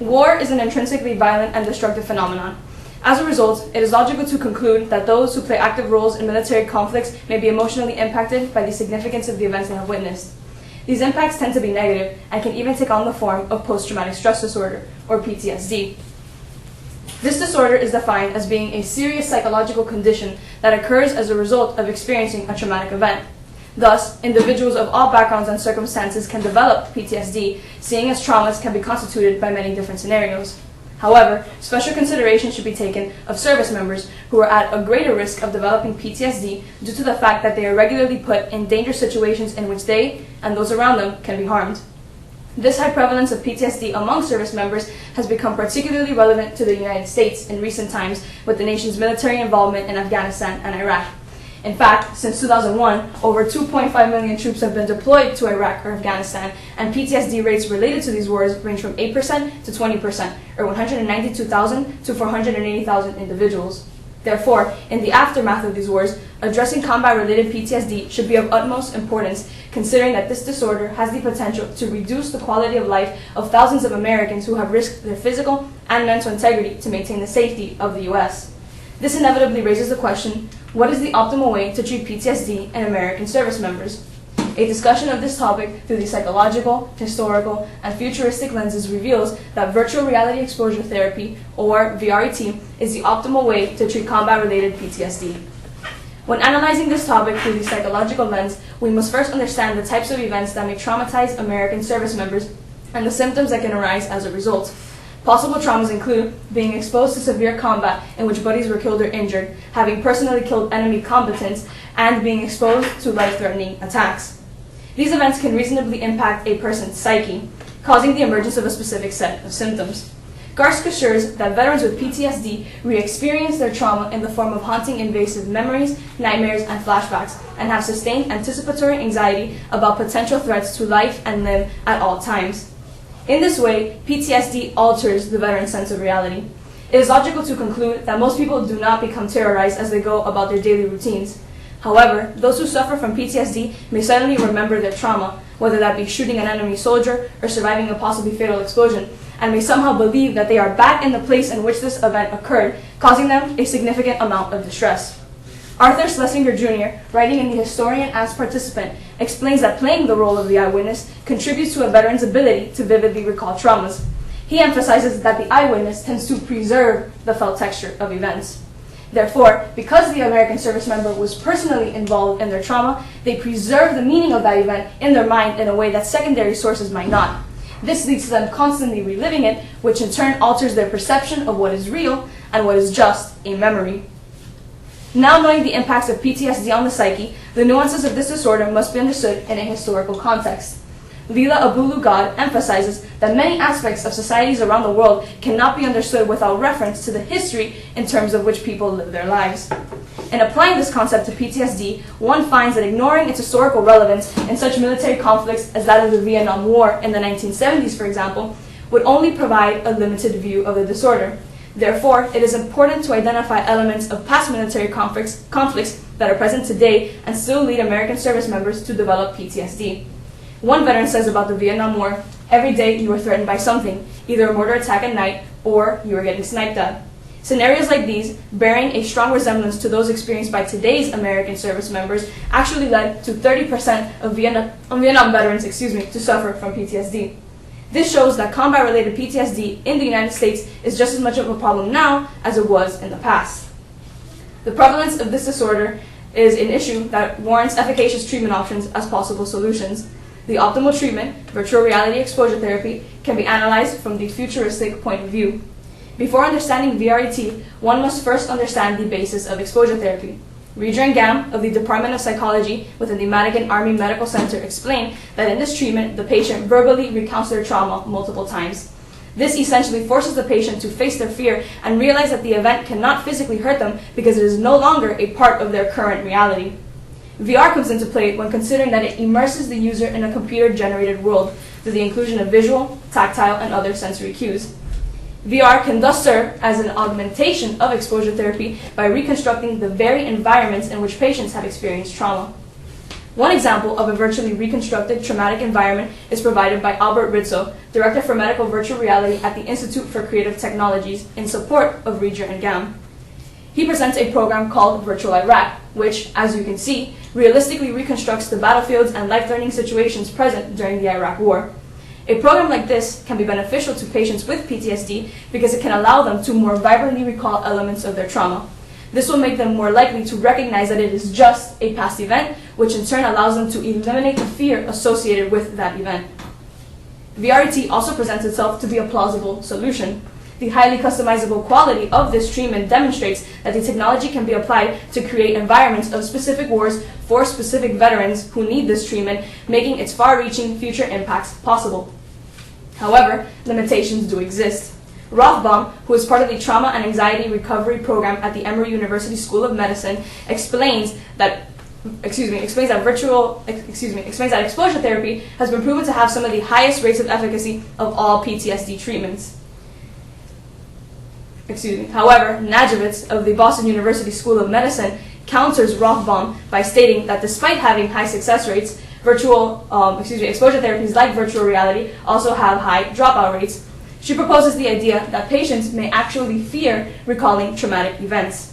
War is an intrinsically violent and destructive phenomenon. As a result, it is logical to conclude that those who play active roles in military conflicts may be emotionally impacted by the significance of the events they have witnessed. These impacts tend to be negative and can even take on the form of post-traumatic stress disorder, or PTSD. This disorder is defined as being a serious psychological condition that occurs as a result of experiencing a traumatic event. Thus, individuals of all backgrounds and circumstances can develop PTSD, seeing as traumas can be constituted by many different scenarios. However, special consideration should be taken of service members who are at a greater risk of developing PTSD due to the fact that they are regularly put in dangerous situations in which they and those around them can be harmed. This high prevalence of PTSD among service members has become particularly relevant to the United States in recent times with the nation's military involvement in Afghanistan and Iraq. In fact, since 2001, over 2.5 million troops have been deployed to Iraq or Afghanistan, and PTSD rates related to these wars range from 8% to 20%, or 192,000 to 480,000 individuals. Therefore, in the aftermath of these wars, addressing combat-related PTSD should be of utmost importance, considering that this disorder has the potential to reduce the quality of life of thousands of Americans who have risked their physical and mental integrity to maintain the safety of the U.S. This inevitably raises the question, what is the optimal way to treat PTSD in American service members? A discussion of this topic through the psychological, historical, and futuristic lenses reveals that virtual reality exposure therapy, or VRET, is the optimal way to treat combat-related PTSD. When analyzing this topic through the psychological lens, we must first understand the types of events that may traumatize American service members and the symptoms that can arise as a result. Possible traumas include being exposed to severe combat in which buddies were killed or injured, having personally killed enemy combatants, and being exposed to life-threatening attacks. These events can reasonably impact a person's psyche, causing the emergence of a specific set of symptoms. Garsk assures that veterans with PTSD re-experience their trauma in the form of haunting invasive memories, nightmares, and flashbacks, and have sustained anticipatory anxiety about potential threats to life and limb at all times. In this way, PTSD alters the veteran's sense of reality. It is logical to conclude that most people do not become terrorized as they go about their daily routines. However, those who suffer from PTSD may suddenly remember their trauma, whether that be shooting an enemy soldier or surviving a possibly fatal explosion, and may somehow believe that they are back in the place in which this event occurred, causing them a significant amount of distress. Arthur Schlesinger Jr., writing in The Historian as Participant, explains that playing the role of the eyewitness contributes to a veteran's ability to vividly recall traumas. He emphasizes that the eyewitness tends to preserve the felt texture of events. Therefore, because the American service member was personally involved in their trauma, they preserve the meaning of that event in their mind in a way that secondary sources might not. This leads to them constantly reliving it, which in turn alters their perception of what is real and what is just a memory. Now knowing the impacts of PTSD on the psyche, the nuances of this disorder must be understood in a historical context. Leela Abulu-God emphasizes that many aspects of societies around the world cannot be understood without reference to the history in terms of which people live their lives. In applying this concept to PTSD, one finds that ignoring its historical relevance in such military conflicts as that of the Vietnam War in the 1970s, for example, would only provide a limited view of the disorder. Therefore, it is important to identify elements of past military conflicts that are present today and still lead American service members to develop PTSD. One veteran says about the Vietnam War, every day you were threatened by something, either a mortar attack at night or you were getting sniped at. Scenarios like these, bearing a strong resemblance to those experienced by today's American service members, actually led to 30% of Vietnam veterans to suffer from PTSD. This shows that combat-related PTSD in the United States is just as much of a problem now as it was in the past. The prevalence of this disorder is an issue that warrants efficacious treatment options as possible solutions. The optimal treatment, virtual reality exposure therapy, can be analyzed from the futuristic point of view. Before understanding VRET, one must first understand the basis of exposure therapy. Reader Gam of the Department of Psychology within the Madigan Army Medical Center explained that in this treatment, the patient verbally recounts their trauma multiple times. This essentially forces the patient to face their fear and realize that the event cannot physically hurt them because it is no longer a part of their current reality. VR comes into play when considering that it immerses the user in a computer-generated world through the inclusion of visual, tactile, and other sensory cues. VR can thus serve as an augmentation of exposure therapy by reconstructing the very environments in which patients have experienced trauma. One example of a virtually reconstructed traumatic environment is provided by Albert Rizzo, Director for Medical Virtual Reality at the Institute for Creative Technologies, in support of Reger and Gam. He presents a program called Virtual Iraq, which, as you can see, realistically reconstructs the battlefields and life-threatening situations present during the Iraq War. A program like this can be beneficial to patients with PTSD because it can allow them to more vibrantly recall elements of their trauma. This will make them more likely to recognize that it is just a past event, which in turn allows them to eliminate the fear associated with that event. VRET also presents itself to be a plausible solution. The highly customizable quality of this treatment demonstrates that the technology can be applied to create environments of specific wars for specific veterans who need this treatment, making its far-reaching future impacts possible. However, limitations do exist. Rothbaum, who is part of the Trauma and Anxiety Recovery Program at the Emory University School of Medicine, explains that exposure therapy has been proven to have some of the highest rates of efficacy of all PTSD treatments. However, Najovitz of the Boston University School of Medicine counters Rothbaum by stating that despite having high success rates, exposure therapies like virtual reality also have high dropout rates. She proposes the idea that patients may actually fear recalling traumatic events.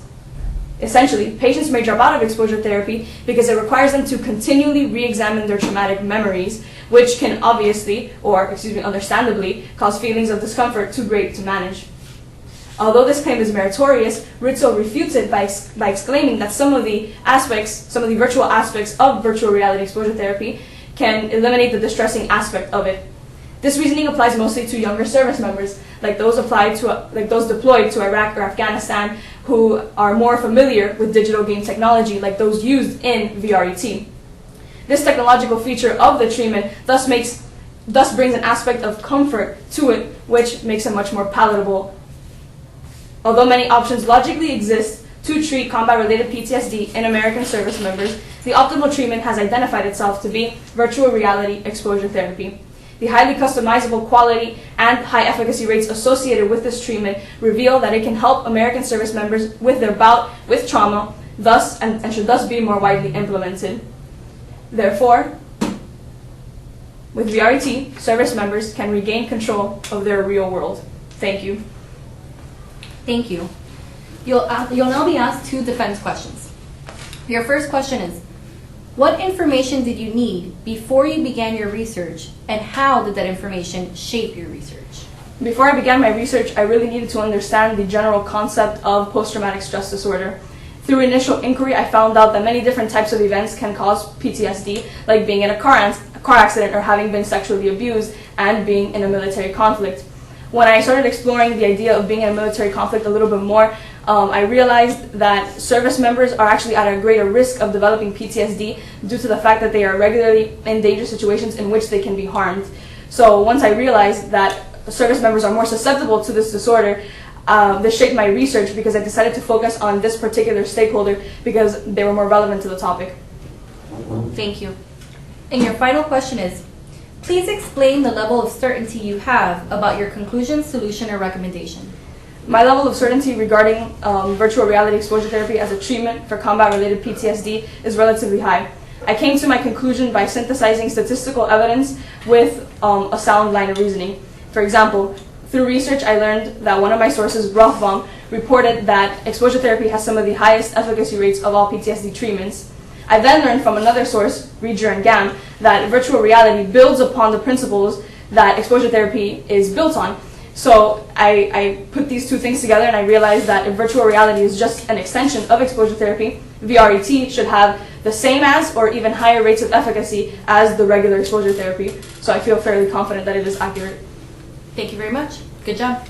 Essentially, patients may drop out of exposure therapy because it requires them to continually re-examine their traumatic memories, which can understandably, cause feelings of discomfort too great to manage. Although this claim is meritorious, Rizzo refutes it by exclaiming that some of the virtual aspects of virtual reality exposure therapy can eliminate the distressing aspect of it. This reasoning applies mostly to younger service members, like those deployed to Iraq or Afghanistan, who are more familiar with digital game technology, like those used in VRET. This technological feature of the treatment thus brings an aspect of comfort to it, which makes it much more palatable. Although many options logically exist to treat combat-related PTSD in American service members, the optimal treatment has identified itself to be virtual reality exposure therapy. The highly customizable quality and high efficacy rates associated with this treatment reveal that it can help American service members with their bout with trauma, and should thus be more widely implemented. Therefore, with VRET, service members can regain control of their real world. Thank you. Thank you. You'll now be asked 2 defense questions. Your first question is, what information did you need before you began your research, and how did that information shape your research? Before I began my research, I really needed to understand the general concept of post-traumatic stress disorder. Through initial inquiry, I found out that many different types of events can cause PTSD, like being in a car accident or having been sexually abused and being in a military conflict. When I started exploring the idea of being in a military conflict a little bit more, I realized that service members are actually at a greater risk of developing PTSD due to the fact that they are regularly in dangerous situations in which they can be harmed. So once I realized that service members are more susceptible to this disorder, this shaped my research because I decided to focus on this particular stakeholder because they were more relevant to the topic. Thank you. And your final question is, please explain the level of certainty you have about your conclusion, solution, or recommendation. My level of certainty regarding virtual reality exposure therapy as a treatment for combat-related PTSD is relatively high. I came to my conclusion by synthesizing statistical evidence with a sound line of reasoning. For example, through research, I learned that one of my sources, Rothbaum, reported that exposure therapy has some of the highest efficacy rates of all PTSD treatments. I then learned from another source, Reger and Gam, that virtual reality builds upon the principles that exposure therapy is built on. So I put these 2 things together and I realized that if virtual reality is just an extension of exposure therapy, VRET should have the same as or even higher rates of efficacy as the regular exposure therapy. So I feel fairly confident that it is accurate. Thank you very much. Good job.